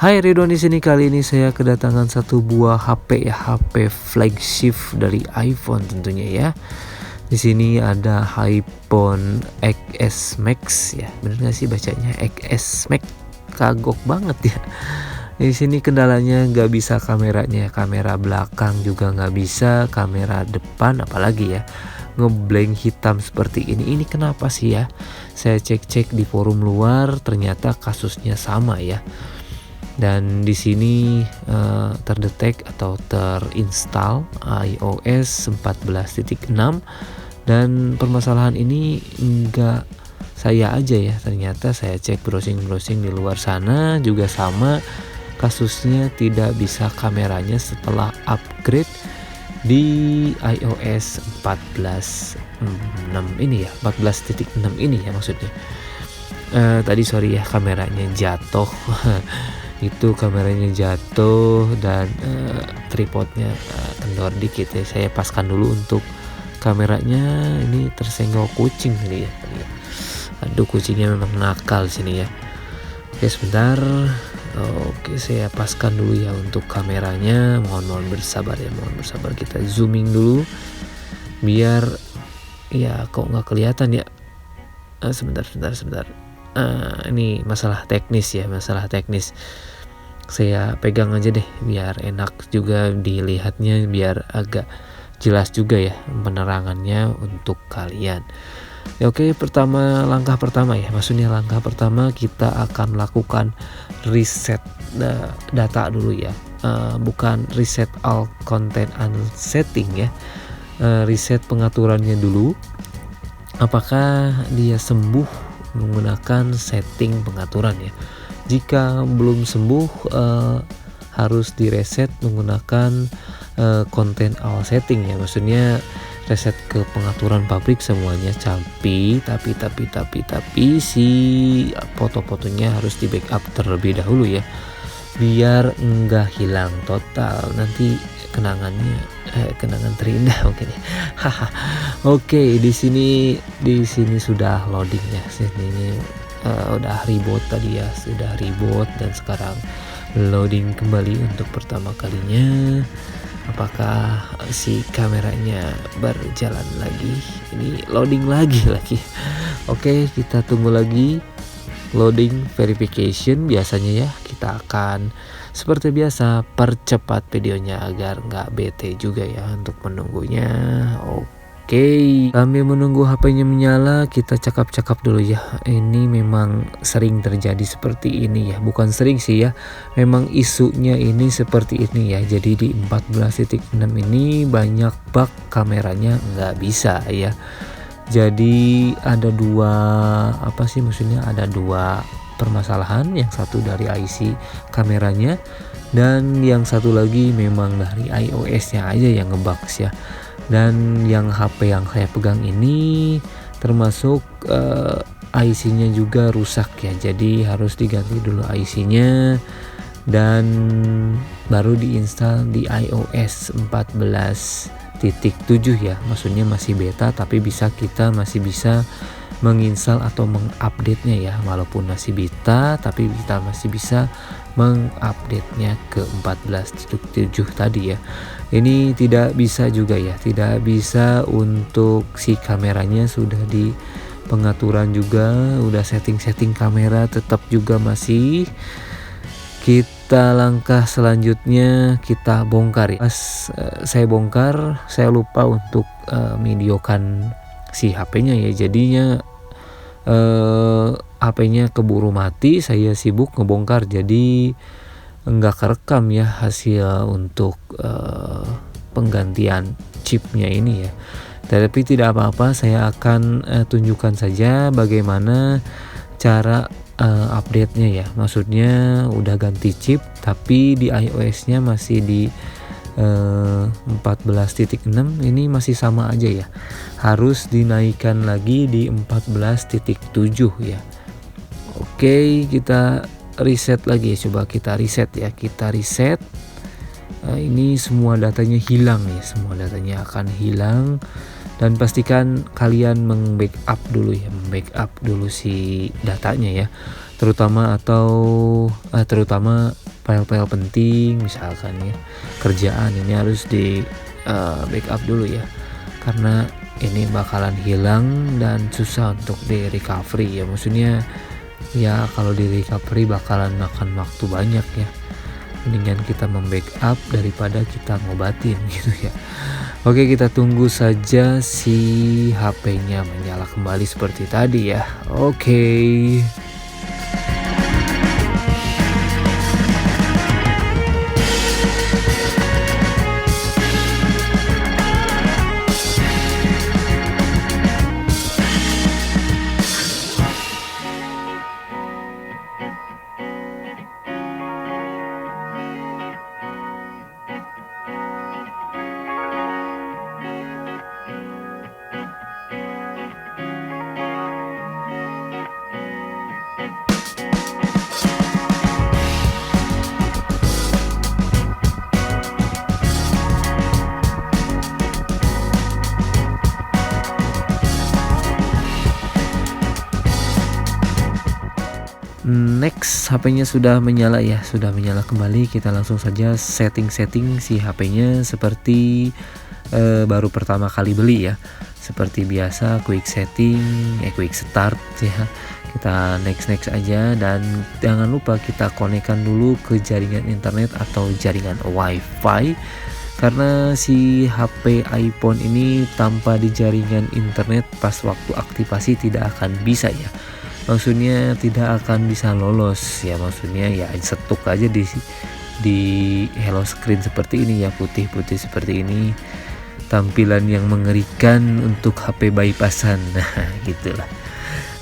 Hai, Ridwan di sini. Kali ini saya kedatangan satu buah HP ya, HP flagship dari iPhone tentunya ya. Di sini ada iPhone XS Max ya. Bener nggak sih bacanya XS Max? Kagok banget ya. Di sini kendalanya nggak bisa kameranya, kamera belakang juga nggak bisa, kamera depan apalagi ya. Ngeblank hitam seperti ini. Ini kenapa sih ya? Saya cek-cek di forum luar, ternyata kasusnya sama ya. Dan di sini terdetek atau terinstall iOS 14.6 dan permasalahan ini enggak saya aja ya, ternyata saya cek browsing di luar sana juga sama kasusnya, tidak bisa kameranya setelah upgrade di iOS 14.6 ini ya, 14.6 ini ya maksudnya. Tadi sorry ya, kameranya jatuh. Itu kameranya jatuh dan tripodnya kendor dikit ya. Saya paskan dulu untuk kameranya. Ini tersenggol kucing tadi ya. Aduh, kucingnya memang nakal sini ya. Oke, sebentar. Oke, saya paskan dulu ya untuk kameranya. Mohon bersabar ya, mohon bersabar. Kita zooming dulu biar ya kok nggak kelihatan ya. Sebentar. Ini masalah teknis ya, masalah teknis. Saya pegang aja deh biar enak juga dilihatnya, biar agak jelas juga ya penerangannya untuk kalian. Ya, oke, langkah pertama ya, maksudnya langkah pertama kita akan lakukan reset data dulu ya. Bukan reset all content and setting ya. Reset pengaturannya dulu. Apakah dia sembuh menggunakan setting pengaturan ya. Jika belum sembuh harus direset menggunakan content all setting ya, maksudnya reset ke pengaturan pabrik semuanya. Tapi si foto-fotonya harus di backup terlebih dahulu ya, biar enggak hilang total. Nanti kenangan terindah mungkin ya. Oke, di sini sudah loading ya. Sini udah reboot tadi ya, sudah reboot dan sekarang loading kembali untuk pertama kalinya. Apakah si kameranya berjalan lagi? Ini loading lagi. Oke, kita tunggu lagi loading verification. Biasanya ya kita akan seperti biasa percepat videonya agar nggak bete juga ya untuk menunggunya. Oke, sambil menunggu HP-nya menyala, kita cakap-cakap dulu ya. Ini memang sering terjadi seperti ini ya, bukan sering sih ya, memang isunya ini seperti ini ya. Jadi di 14.6 ini banyak bug kameranya nggak bisa ya. Jadi ada ada dua permasalahan. Yang satu dari IC kameranya dan yang satu lagi memang dari iOS-nya aja yang ngebugs ya. Dan yang HP yang saya pegang ini termasuk IC-nya juga rusak ya. Jadi harus diganti dulu IC-nya dan baru diinstal di iOS 14.7 ya. Maksudnya masih beta, tapi kita masih bisa menginstal atau mengupdate-nya ya. Walaupun masih beta, tapi kita masih bisa mengupdate-nya ke 14.7 tadi ya. Ini tidak bisa juga ya, tidak bisa untuk si kameranya sudah di pengaturan juga, udah setting kamera tetap juga masih. Kita langkah selanjutnya kita bongkar ya. Pas saya bongkar, saya lupa untuk videokan si HP-nya ya. Jadinya HP-nya keburu mati, saya sibuk ngebongkar, jadi enggak kerekam ya hasil untuk penggantian chipnya ini ya. Tapi tidak apa-apa, saya akan tunjukkan saja bagaimana cara update-nya ya. Maksudnya udah ganti chip tapi di iOS-nya masih di 14.6 ini masih sama aja ya. Harus dinaikkan lagi di 14.7 ya. Oke, kita reset lagi ya. Coba kita reset ya. Ini semua datanya hilang ya. Semua datanya akan hilang. Dan pastikan kalian membackup dulu si datanya ya. Terutama file-file penting misalkan ya, kerjaan ini harus di backup dulu ya, karena ini bakalan hilang dan susah untuk di recovery ya, maksudnya ya kalau di recovery bakalan makan waktu banyak ya, mendingan kita membackup daripada kita ngobatin gitu ya. Oke, kita tunggu saja si HP-nya menyala kembali seperti tadi ya. Oke. Next, HP-nya sudah menyala ya, sudah menyala kembali. Kita langsung saja setting-setting si HP-nya seperti baru pertama kali beli ya. Seperti biasa, quick setting, quick start ya. Kita next aja, dan jangan lupa kita konekkan dulu ke jaringan internet atau jaringan WiFi. Karena si HP iPhone ini tanpa di jaringan internet pas waktu aktivasi tidak akan bisa ya. Maksudnya tidak akan bisa lolos ya, maksudnya ya setuk aja di hello screen seperti ini ya, putih-putih seperti ini, tampilan yang mengerikan untuk HP bypassan. Nah, gitulah.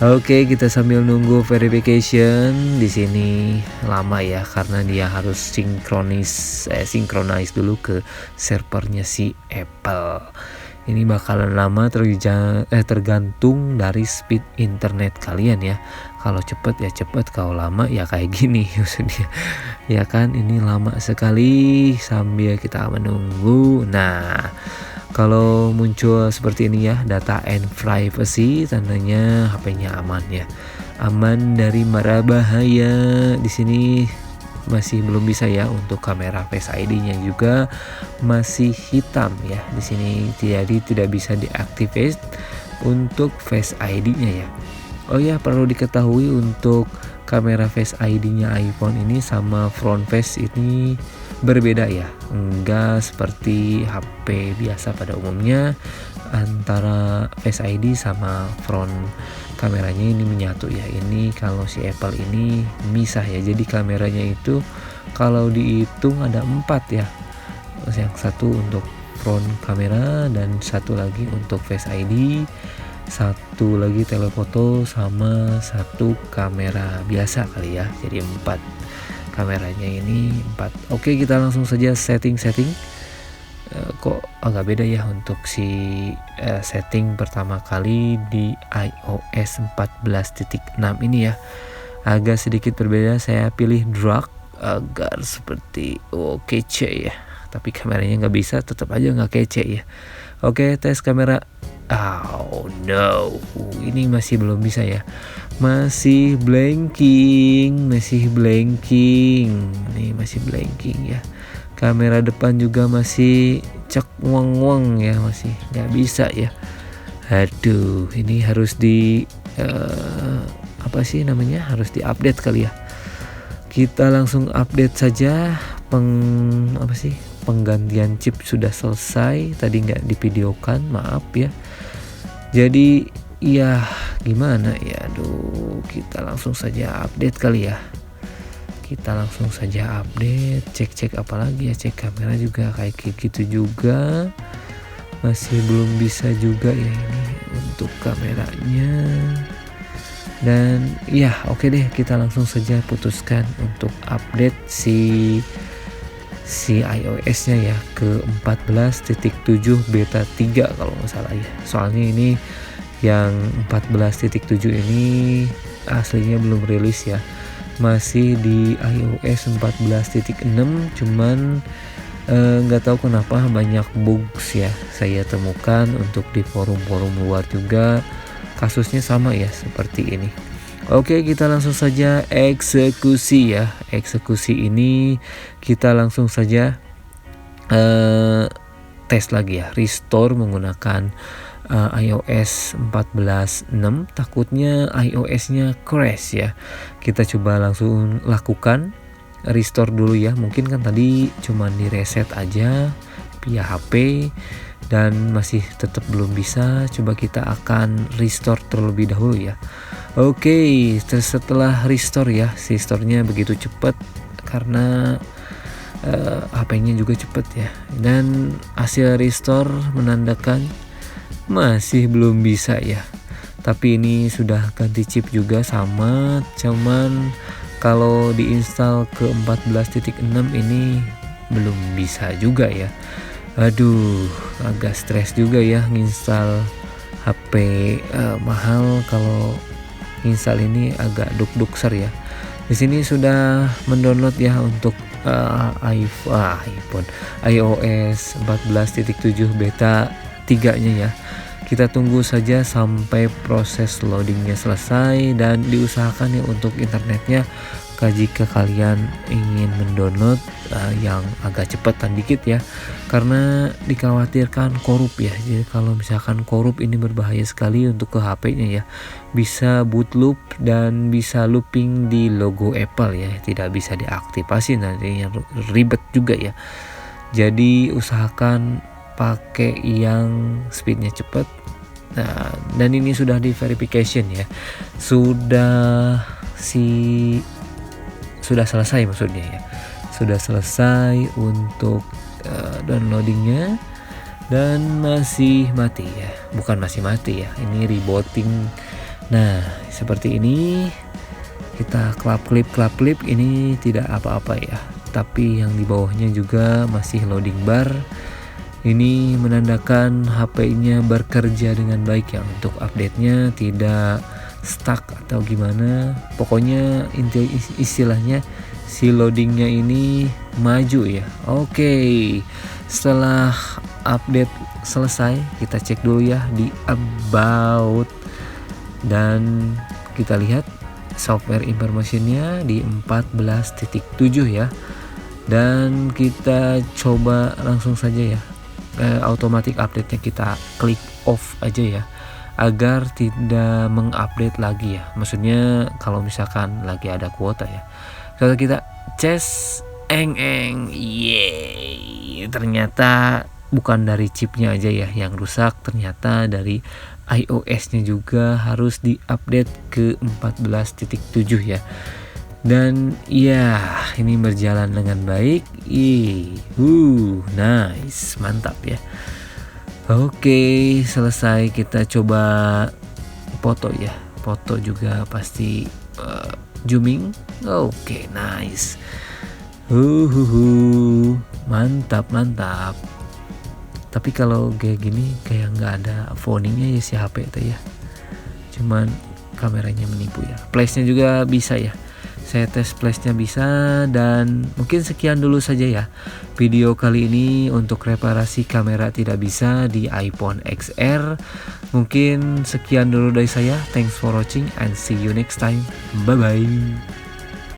Oke, kita sambil nunggu verification. Di sini lama ya karena dia harus synchronize dulu ke servernya si Apple. Ini bakalan lama tergantung dari speed internet kalian ya. Kalau cepet ya cepet, kalau lama ya kayak gini maksudnya. Ya kan, ini lama sekali sambil kita menunggu. Nah, kalau muncul seperti ini ya, data and privacy, tandanya HP-nya aman ya. Aman dari mara bahaya. Di sini masih belum bisa ya untuk kamera Face ID-nya juga masih hitam ya. Di sini jadi tidak bisa diaktifkan untuk Face ID-nya ya. Oh ya, perlu diketahui untuk kamera Face ID-nya iPhone ini sama front face ini berbeda ya. Enggak seperti HP biasa pada umumnya, antara Face ID sama front kameranya ini menyatu ya. Ini kalau si Apple ini misah ya, jadi kameranya itu kalau dihitung ada 4 ya, yang satu untuk front kamera dan satu lagi untuk Face ID, satu lagi telefoto, sama satu kamera biasa kali ya, jadi 4 kameranya ini 4. Oke, kita langsung saja setting. Kok agak beda ya untuk si setting pertama kali di iOS 14.6 ini ya, agak sedikit berbeda. Saya pilih drag agar seperti kece ya, tapi kameranya nggak bisa, tetap aja nggak kece ya. Oke, tes kamera. Oh no, ini masih belum bisa ya, masih blanking nih, masih blanking ya. Kamera depan juga masih cek wang ya, masih nggak bisa ya. Aduh, ini harus harus diupdate kali ya. Kita langsung update saja. Penggantian chip sudah selesai, tadi nggak divideokan, maaf ya. Jadi ya gimana ya, aduh, kita langsung saja update kali ya. Kita langsung saja update, cek apalagi ya, cek kamera juga kayak gitu juga, masih belum bisa juga ya ini untuk kameranya. Dan ya oke deh, kita langsung saja putuskan untuk update si iOS-nya ya ke 14.7 beta 3 kalau nggak salah ya. Soalnya ini yang 14.7 ini aslinya belum rilis ya, masih di iOS 14.6, cuman nggak tahu kenapa banyak bugs ya saya temukan untuk di forum-forum luar juga kasusnya sama ya seperti ini. Oke, kita langsung saja eksekusi ya. Eksekusi ini kita langsung saja tes lagi ya, restore menggunakan iOS 14.6. Takutnya iOS-nya crash ya. Kita coba langsung lakukan restore dulu ya. Mungkin kan tadi cuman di reset aja via HP dan masih tetap belum bisa. Coba kita akan restore terlebih dahulu ya. Oke, setelah restore ya, restore-nya begitu cepat karena HP-nya juga cepat ya. Dan hasil restore menandakan masih belum bisa ya. Tapi ini sudah ganti chip juga sama, cuman kalau diinstal ke 14.6 ini belum bisa juga ya. Aduh, agak stres juga ya nginstal HP mahal. Kalau install ini agak duk-dukser ya. Di sini sudah mendownload ya untuk iPhone iOS 14.7 beta 3-nya ya. Kita tunggu saja sampai proses loadingnya selesai dan diusahakan ya untuk internetnya jika kalian ingin mendownload yang agak cepetan dikit ya, karena dikhawatirkan korup ya. Jadi kalau misalkan korup ini berbahaya sekali untuk ke HP-nya ya, bisa boot loop dan bisa looping di logo Apple ya, tidak bisa diaktifasi, nantinya ribet juga ya. Jadi usahakan pakai yang speednya cepat. Nah, dan ini sudah di verification ya, sudah selesai maksudnya ya, sudah selesai untuk downloadingnya dan masih mati ya, bukan masih mati ya, ini rebooting. Nah seperti ini, kita klip ini tidak apa-apa ya, tapi yang di bawahnya juga masih loading bar. Ini menandakan HP-nya bekerja dengan baik ya, untuk update-nya tidak stuck atau gimana. Pokoknya istilahnya si loadingnya ini maju ya. Oke, setelah update selesai, kita cek dulu ya di about dan kita lihat software informationnya di 14.7 ya. Dan kita coba langsung saja ya, automatic update-nya kita klik off aja ya, agar tidak mengupdate lagi ya. Maksudnya kalau misalkan lagi ada kuota ya. Kalau kita ces yeay, ternyata bukan dari chipnya aja ya yang rusak, ternyata dari iOS-nya juga harus diupdate ke 14.7 ya. Dan ya ini berjalan dengan baik. Nice, mantap ya. Oke, selesai. Kita coba foto ya. Foto juga pasti zooming. Oke, nice. Mantap. Tapi kalau kayak gini kayak nggak ada phoningnya ya si HP itu ya. Cuman kameranya menipu ya. Flash-nya juga bisa ya. Saya tes flashnya bisa. Dan mungkin sekian dulu saja ya video kali ini untuk reparasi kamera tidak bisa di iPhone XR. Mungkin sekian dulu dari saya. Thanks for watching and see you next time. Bye bye.